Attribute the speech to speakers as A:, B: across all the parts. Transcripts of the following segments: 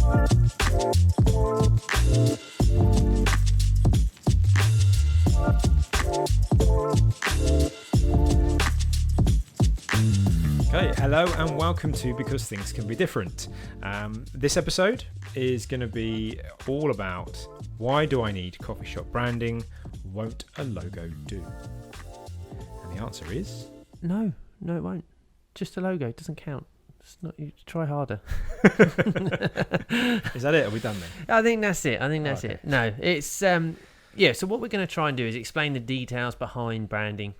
A: Okay, hello and welcome to Because Things Can Be Different. This episode is going to be all about why do I need coffee shop branding? Won't a logo do? And the answer is...
B: No, it won't. Just a logo, it doesn't count. It's not. You try harder.
A: Is that it? Are we done then?
B: I think that's it. It. No, it's... so what we're going to try and do is explain the details behind branding.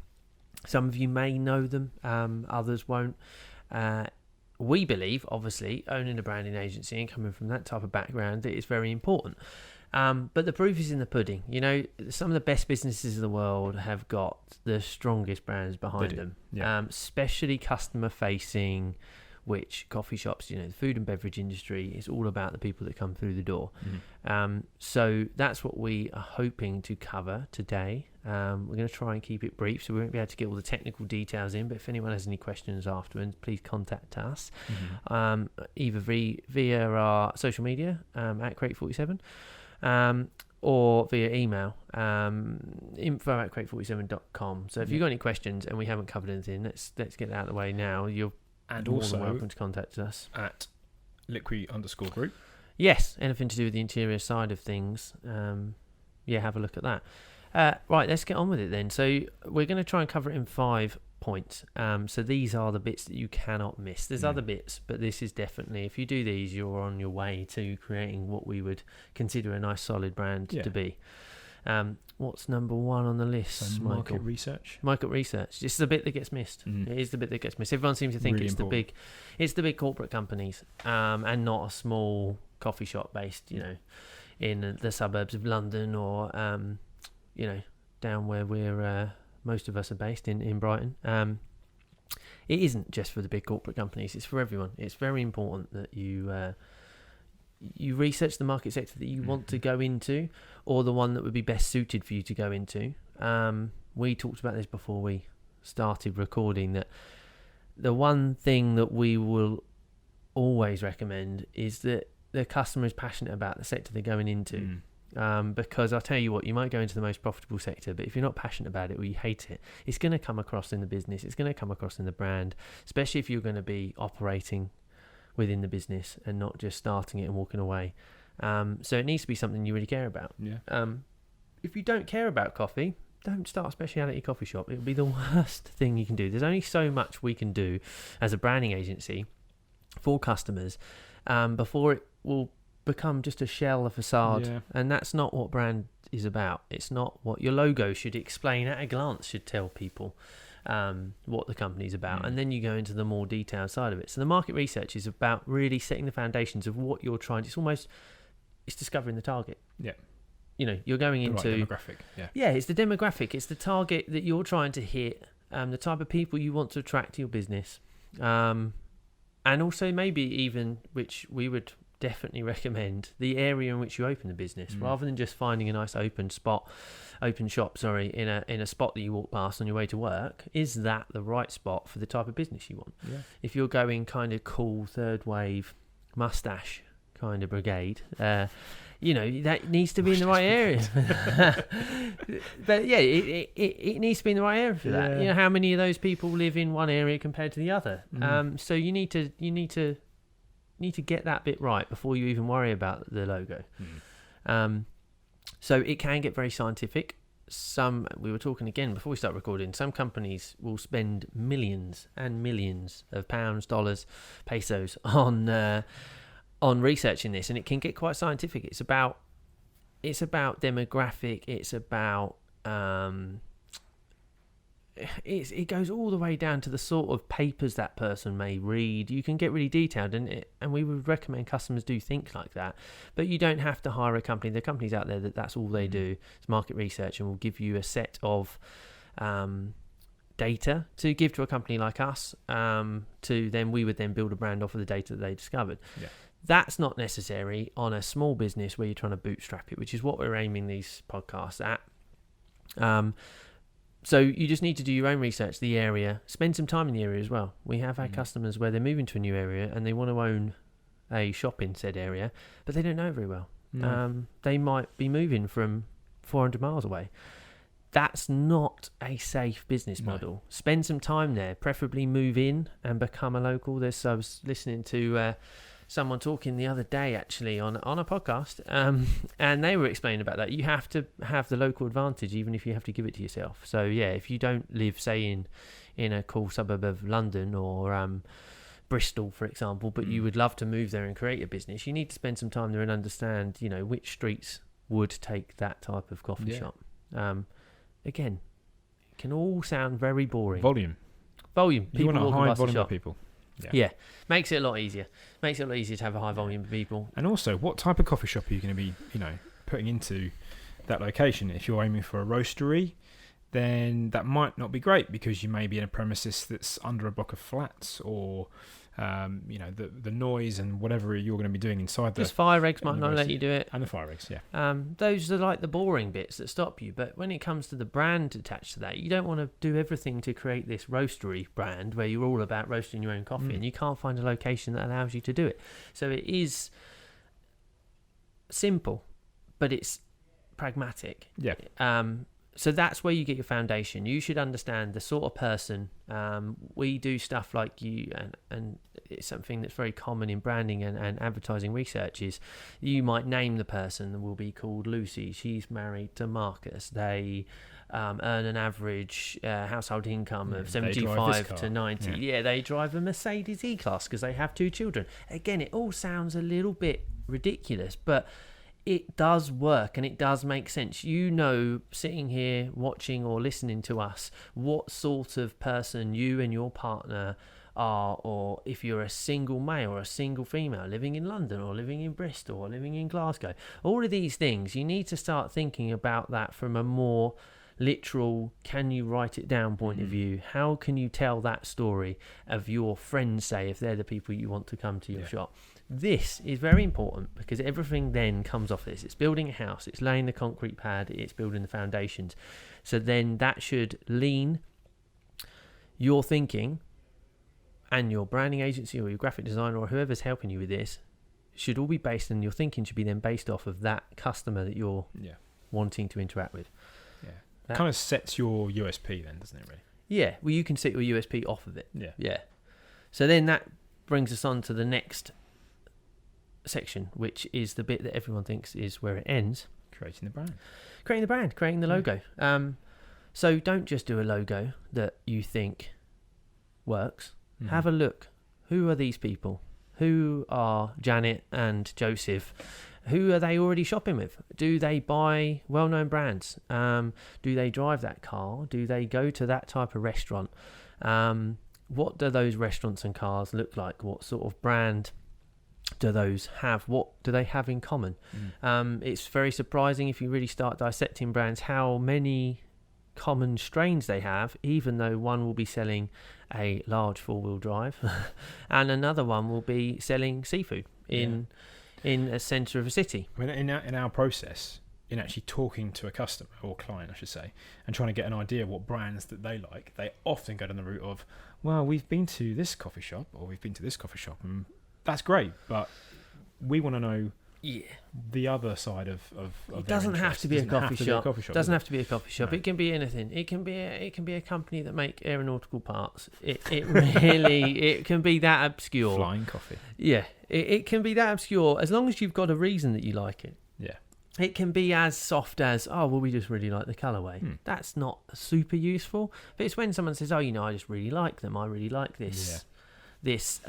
B: Some of you may know them, others won't. We believe, obviously, owning a branding agency and coming from that type of background, that it's very important. But the proof is in the pudding. You know, some of the best businesses in the world have got the strongest brands behind them, especially customer facing, which coffee shops, you know, the food and beverage industry is all about the people that come through the door. So that's what we are hoping to cover today. We're going to try and keep it brief, so we won't be able to get all the technical details in, but if anyone has any questions afterwards, please contact us, either via our social media at Crate47, or via email, info@crate47.com. So if you've got any questions and we haven't covered anything, let's get that out of the way now. You're more than welcome to contact us
A: at Liqui_group.
B: Yes, anything to do with the interior side of things, have a look at that. Right, let's get on with it then. So we're going to try and cover it in 5 points. So these are the bits that you cannot miss. There's other bits, but this is definitely, if you do these, you're on your way to creating what we would consider a nice solid brand to be. What's number 1 on the list,
A: so
B: Michael?
A: Market research.
B: Market research. This is the bit that gets missed. It is the bit that gets missed. Everyone seems to think really it's the big corporate companies, and not a small coffee shop based, you know, in the suburbs of London or down where we're most of us are based in Brighton. It isn't just for the big corporate companies, it's for everyone. It's very important that you research the market sector that you want to go into, or the one that would be best suited for you to go into. We talked about this before we started recording, that the one thing that we will always recommend is that the customer is passionate about the sector they're going into. Because I'll tell you what, you might go into the most profitable sector, but if you're not passionate about it or you hate it, it's going to come across in the business, it's going to come across in the brand, especially if you're going to be operating within the business and not just starting it and walking away. So it needs to be something you really care about. If you don't care about coffee, don't start a specialty coffee shop. It'll be the worst thing you can do. There's only so much we can do as a branding agency for customers before it will become just a shell, a facade, and that's not what brand is about. It's not what your logo should explain at a glance, should tell people what the company's about, and then you go into the more detailed side of it. So the market research is about really setting the foundations of what you're trying. It's discovering the target. You know, you're going into
A: the right demographic.
B: It's the demographic, it's the target that you're trying to hit, the type of people you want to attract to your business, and also maybe even, which we would definitely recommend, the area in which you open the business, rather than just finding a nice open shop in a spot that you walk past on your way to work. Is that the right spot for the type of business you want? If you're going kind of cool third wave mustache kind of brigade, that needs to be in the right area. But it needs to be in the right area for that. You know, how many of those people live in one area compared to the other? So you need to get that bit right before you even worry about the logo. So it can get very scientific. We were talking again before we start recording, some companies will spend millions and millions of pounds, dollars, pesos on researching this, and it can get quite scientific. It's about demographic, it's about it goes all the way down to the sort of papers that person may read. You can get really detailed, and we would recommend customers do think like that. But you don't have to hire a company. There are companies out there that's all they do. It's market research, and will give you a set of data to give to a company like us. We would then build a brand off of the data that they discovered. That's not necessary on a small business where you're trying to bootstrap it, which is what we're aiming these podcasts at. So you just need to do your own research, the area, spend some time in the area as well. We have had customers where they're moving to a new area and they want to own a shop in said area, but they don't know it very well.
A: No.
B: They might be moving from 400 miles away. That's not a safe business model. Spend some time there, preferably move in and become a local. I was listening to someone talking the other day, actually, on a podcast, and they were explaining about that. You have to have the local advantage, even if you have to give it to yourself. So, yeah, if you don't live, say, in a cool suburb of London or Bristol, for example, but you would love to move there and create a business, you need to spend some time there and understand, which streets would take that type of coffee shop. Again, it can all sound very boring.
A: Volume.
B: People
A: you want a high volume of people.
B: Yeah. Makes it a lot easier. Makes it a lot easier to have a high volume of people.
A: And also, what type of coffee shop are you going to be, putting into that location? If you're aiming for a roastery, then that might not be great because you may be in a premises that's under a block of flats, or the noise and whatever you're going to be doing inside the...
B: Just fire eggs might not let you do it.
A: And the fire eggs, yeah.
B: Those are like the boring bits that stop you. But when it comes to the brand attached to that, you don't want to do everything to create this roastery brand where you're all about roasting your own coffee and you can't find a location that allows you to do it. So it is simple, but it's pragmatic.
A: Yeah.
B: So that's where you get your foundation. You should understand the sort of person. We do stuff like you, and it's something that's very common in branding and advertising research is you might name the person that will be called Lucy. She's married to Marcus. They earn an average household income of 75 to 90. Yeah, they drive a Mercedes E-Class because they have 2 children. Again, it all sounds a little bit ridiculous, but it does work and it does make sense. Sitting here watching or listening to us, what sort of person you and your partner are, or if you're a single male or a single female living in London or living in Bristol or living in Glasgow. All of these things, you need to start thinking about that from a more literal, can you write it down point of view. How can you tell that story of your friends, say, if they're the people you want to come to your shop? This is very important because everything then comes off this. It's building a house, it's laying the concrete pad, it's building the foundations. So then that should lean your thinking, and your branding agency or your graphic designer or whoever's helping you with this should all be based, and your thinking should be then based off of that customer that you're wanting to interact with.
A: Yeah. That kind of sets your USP then, doesn't it, really?
B: Yeah, well, you can set your USP off of it.
A: Yeah.
B: So then that brings us on to the next section, which is the bit that everyone thinks is where it ends.
A: Creating the brand,
B: creating the logo. So don't just do a logo that you think works. Have a look. Who are these people? Who are Janet and Joseph? Who are they already shopping with? Do they buy well-known brands? Do they drive that car? Do they go to that type of restaurant? What do those restaurants and cars look like? What sort of brand do those have? What do they have in common? It's very surprising if you really start dissecting brands how many common strains they have, even though one will be selling a large four-wheel drive and another one will be selling seafood in a centre of a city.
A: I mean, in our process, in actually talking to a customer or client, I should say, and trying to get an idea of what brands that they like, they often go down the route of, well, we've been to this coffee shop or we've been to this coffee shop, and that's great, but we want to know the other side of
B: it doesn't have to be a coffee shop. Doesn't have to be a coffee shop.
A: No.
B: It can be anything. It can be a company that make aeronautical parts. It really it can be that obscure.
A: Flying coffee.
B: Yeah, it can be that obscure as long as you've got a reason that you like it.
A: Yeah.
B: It can be as soft as, we just really like the colourway. That's not super useful. But it's when someone says, I just really like them. I really like this. Yeah. This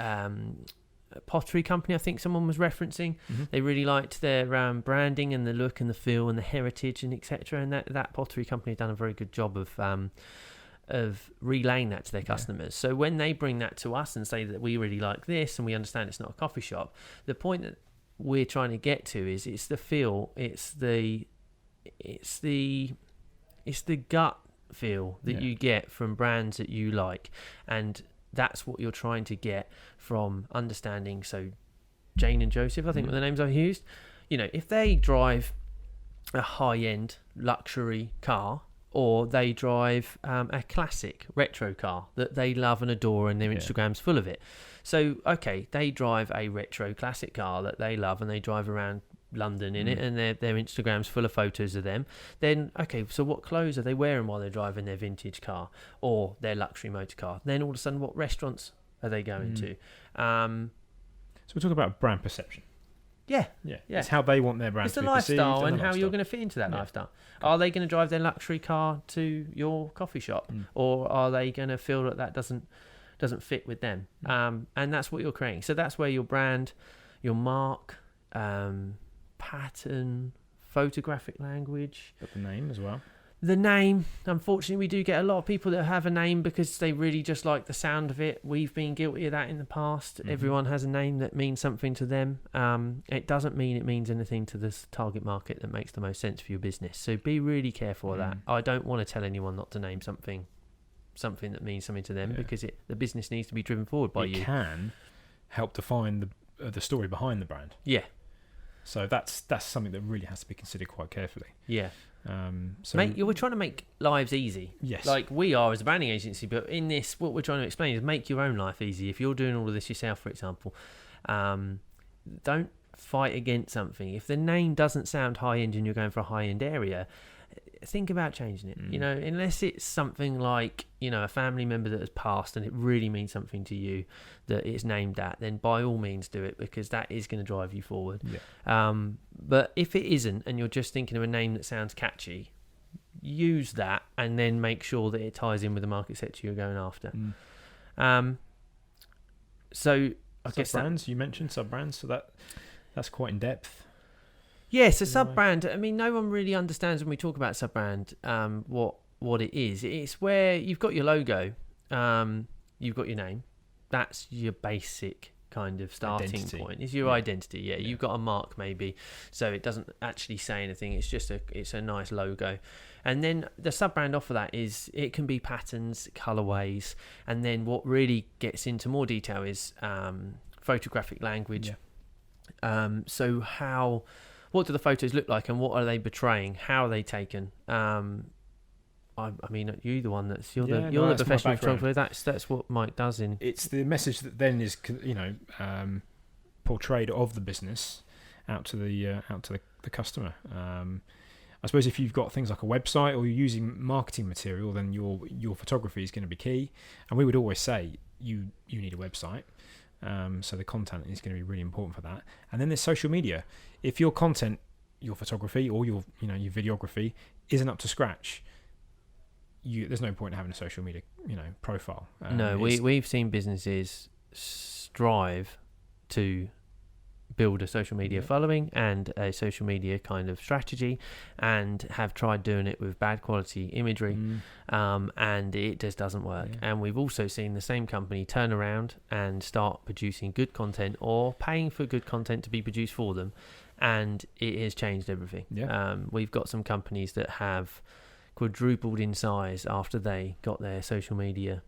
B: pottery company, I think someone was referencing. They really liked their branding and the look and the feel and the heritage and etc. And that pottery company had done a very good job of relaying that to their customers. So when they bring that to us and say that we really like this and we understand it's not a coffee shop, the point that we're trying to get to is it's the feel, it's the gut feel that you get from brands that you like, and that's what you're trying to get from understanding. So Jane and Joseph, I think were the names I've used. If they drive a high-end luxury car, or they drive a classic retro car that they love and adore, and their Instagram's full of it. So, okay, they drive a retro classic car that they love, and they drive around London in it, and their Instagram's full of photos of them. Then, okay, so what clothes are they wearing while they're driving their vintage car or their luxury motor car? Then all of a sudden, what restaurants are they going to?
A: So we're talking about brand perception.
B: Yeah.
A: It's how they want their brand to be perceived.
B: It's the lifestyle and how you're going to fit into that lifestyle. Are they going to drive their luxury car to your coffee shop, or are they going to feel that doesn't fit with them? And that's what you're creating. So that's where your brand, your mark, pattern, photographic language,
A: got the name as well.
B: The name, unfortunately, we do get a lot of people that have a name because they really just like the sound of it. We've been guilty of that in the past. Everyone has a name that means something to them. It doesn't mean it means anything to the target market that makes the most sense for your business. So be really careful of that. I don't want to tell anyone not to name something that means something to them, because the business needs to be driven forward by you. It can
A: help define the story behind the brand.
B: Yeah.
A: So that's something that really has to be considered quite carefully.
B: Yeah.
A: So
B: we're trying to make lives easy.
A: Yes.
B: Like we are as a branding agency, but in this, what we're trying to explain is make your own life easy. If you're doing all of this yourself, for example, don't fight against something. If the name doesn't sound high-end and you're going for a high-end area, think about changing it. You know, unless it's something like, you know, a family member that has passed and it really means something to you that it's named at, then by all means do it, because that is going to drive you forward. But if it isn't, and you're just thinking of a name that sounds catchy, use that and then make sure that it ties in with the market sector you're going after. So I guess
A: Subbrands, you mentioned Subbrands, so that's quite in depth.
B: Yeah, so sub-brand, I mean, no one really understands when we talk about sub-brand what it is. It's where you've got your logo, you've got your name. That's your basic kind of starting point. Is your identity. Yeah, you've got a mark maybe, so it doesn't actually say anything. It's just it's a nice logo. And then the sub-brand off of that is, it can be patterns, colorways, and then what really gets into more detail is photographic language. So what do the photos look like, and what are they betraying? How are they taken? I mean, you're the one you're the professional photographer. That's what Mike does.
A: It's the message that then is, you know, portrayed of the business out to the customer. I suppose if you've got things like a website or you're using marketing material, then your photography is going to be key. And we would always say you need a website. So the content is going to be really important for that. And then there's social media. If your content, your photography or your videography isn't up to scratch, there's no point in having a social media profile.
B: No, we've seen businesses strive to build a social media following and a social media kind of strategy, and have tried doing it with bad quality imagery, and it just doesn't work. And we've also seen the same company turn around and start producing good content, or paying for good content to be produced for them, and it has changed everything. We've got some companies that have quadrupled in size after they got their social media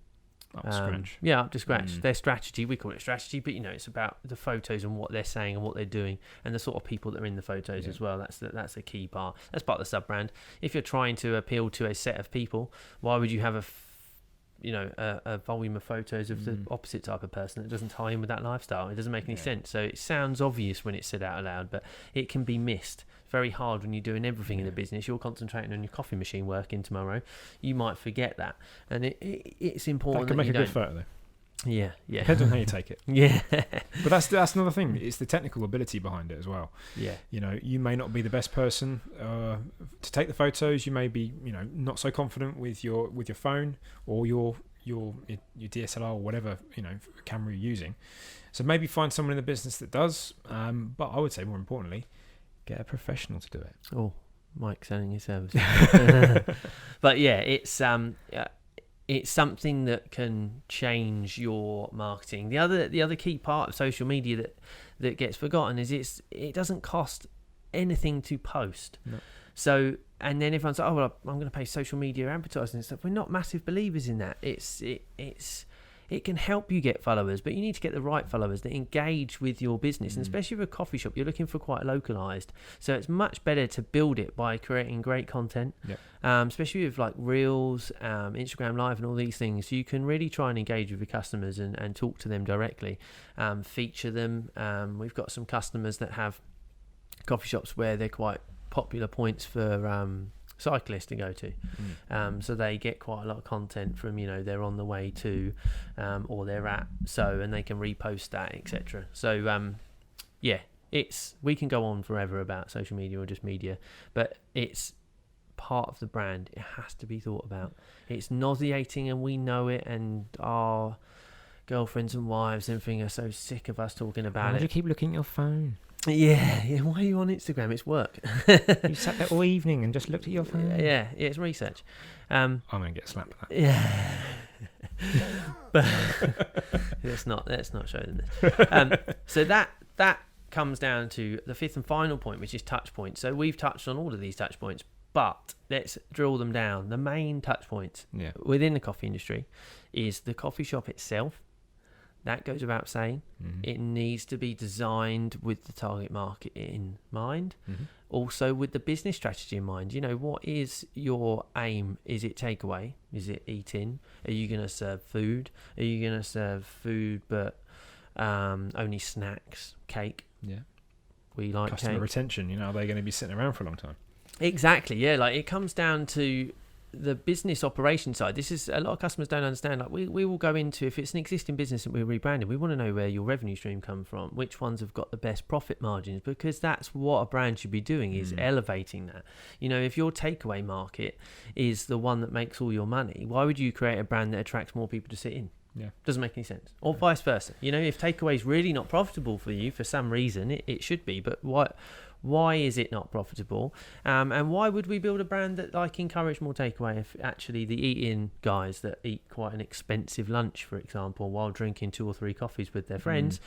A: up to scratch.
B: Up to scratch. Their strategy, we call it strategy, but it's about the photos and what they're saying and what they're doing, and the sort of people that are in the photos as well. That's a key part. That's part of the sub-brand. If you're trying to appeal to a set of people, why would you have a volume of photos of the opposite type of person that doesn't tie in with that lifestyle? It doesn't make any sense. So it sounds obvious when it's said out loud, but it can be missed. Very hard when you're doing everything in the business. You're concentrating on your coffee machine working tomorrow. You might forget that, and it's important.
A: That can make a good photo, though.
B: Yeah.
A: Depends on how you take it. But that's another thing. It's the technical ability behind it as well. You may not be the best person to take the photos. You may be not so confident with your phone or your DSLR or whatever camera you're using. So maybe find someone in the business that does. But I would say more importantly, get a professional to do it.
B: Oh, Mike selling his service. But it's something that can change your marketing. The other key part of social media that gets forgotten is it doesn't cost anything to post.
A: No.
B: So, and then everyone's like, oh well, I'm going to pay social media advertising and stuff. We're not massive believers in that. It's it can help you get followers, but you need to get the right followers that engage with your business. And especially with a coffee shop, you're looking for quite localized. So it's much better to build it by creating great content, especially with like Reels, Instagram Live and all these things. You can really try and engage with your customers and talk to them directly, feature them. We've got some customers that have coffee shops where they're quite popular points for cyclists to go to, so they get quite a lot of content from, they're on the way to, or they're at, and they can repost that, etc. So we can go on forever about social media or just media, but it's part of the brand. It has to be thought about. It's nauseating and we know it, and our girlfriends and wives and everything are so sick of us talking about it.
A: Why do you keep looking at your phone?
B: Yeah, why are you on Instagram? It's work.
A: You sat there all evening and just looked at your phone.
B: Yeah, it's research.
A: I'm going to get slapped for that.
B: Yeah. But let's not show them this. So that comes down to the fifth and final point, which is touch points. So we've touched on all of these touch points, but let's drill them down. The main touch points within the coffee industry is the coffee shop itself. That goes without saying. It needs to be designed with the target market in mind. Also with the business strategy in mind. What is your aim? Is it takeaway? Is it eat-in? Are you going to serve food? Are you going to serve food but only snacks, cake? Yeah. We like
A: customer retention. Are they going to be sitting around for a long time?
B: Exactly. Yeah. Like it comes down to the business operation side. This is a lot of customers don't understand. Like we will go into, if it's an existing business that we're rebranding, we want to know where your revenue stream come from, which ones have got the best profit margins, because that's what a brand should be doing, is elevating that. If your takeaway market is the one that makes all your money, why would you create a brand that attracts more people to sit in? Yeah, doesn't make any sense. Or vice versa. If takeaway is really not profitable for you for some reason, it should be, but why is it not profitable? And why would we build a brand that encourage more takeaway if actually the eat-in guys that eat quite an expensive lunch, for example, while drinking 2 or 3 coffees with their friends,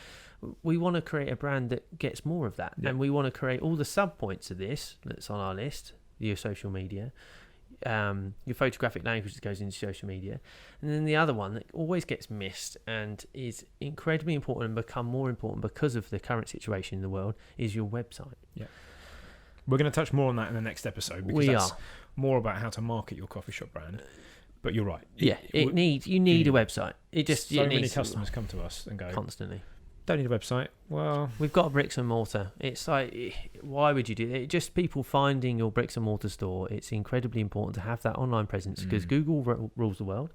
B: we want to create a brand that gets more of that. And we want to create all the sub points of this that's on our list, your social media, your photographic language that goes into social media, and then the other one that always gets missed and is incredibly important and become more important because of the current situation in the world is your website. Yeah,
A: we're going to touch more on that in the next episode, because that's more about how to market your coffee shop brand. But you're right.
B: You need a website.
A: Many customers come to us and go
B: constantly,
A: don't need a website. Well,
B: we've got a bricks and mortar. It's like, why would you do it? Just people finding your bricks and mortar store. It's incredibly important to have that online presence, because Google rules the world.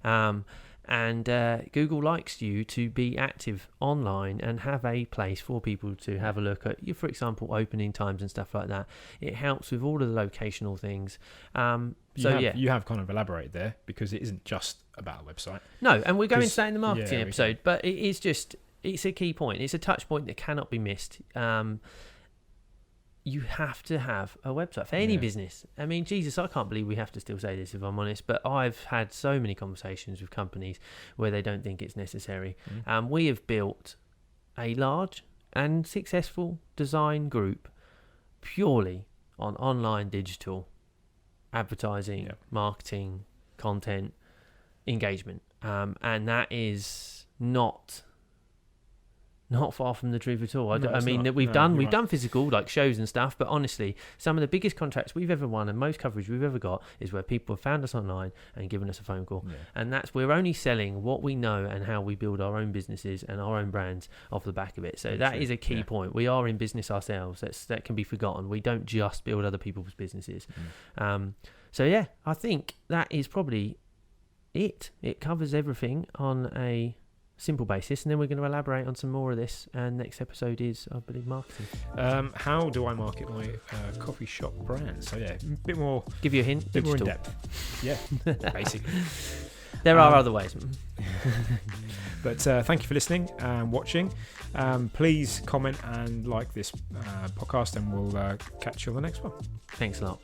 B: And Google likes you to be active online and have a place for people to have a look at, for example, opening times and stuff like that. It helps with all of the locational things. You have kind of elaborated there, because it isn't just about a website. No, and we're going to that in the marketing episode, but it is just... It's a key point. It's a touch point that cannot be missed. You have to have a website for any business. I mean, Jesus, I can't believe we have to still say this, if I'm honest, but I've had so many conversations with companies where they don't think it's necessary. We have built a large and successful design group purely on online digital advertising, marketing, content, engagement. And that is not far from the truth at all. We've done physical shows and stuff, but honestly, some of the biggest contracts we've ever won and most coverage we've ever got is where people have found us online and given us a phone call. And we're only selling what we know and how we build our own businesses and our own brands off the back of it. So that is a key point. We are in business ourselves. That can be forgotten. We don't just build other people's businesses. I think that is probably it. It covers everything on a simple basis, and then we're going to elaborate on some more of this, and next episode is, I believe, marketing.
A: How do I market my coffee shop brand? So a bit more,
B: give you a hint,
A: a bit more in depth. Basically
B: there are other ways.
A: But thank you for listening and watching. Please comment and like this podcast, and we'll catch you on the next one.
B: Thanks a lot.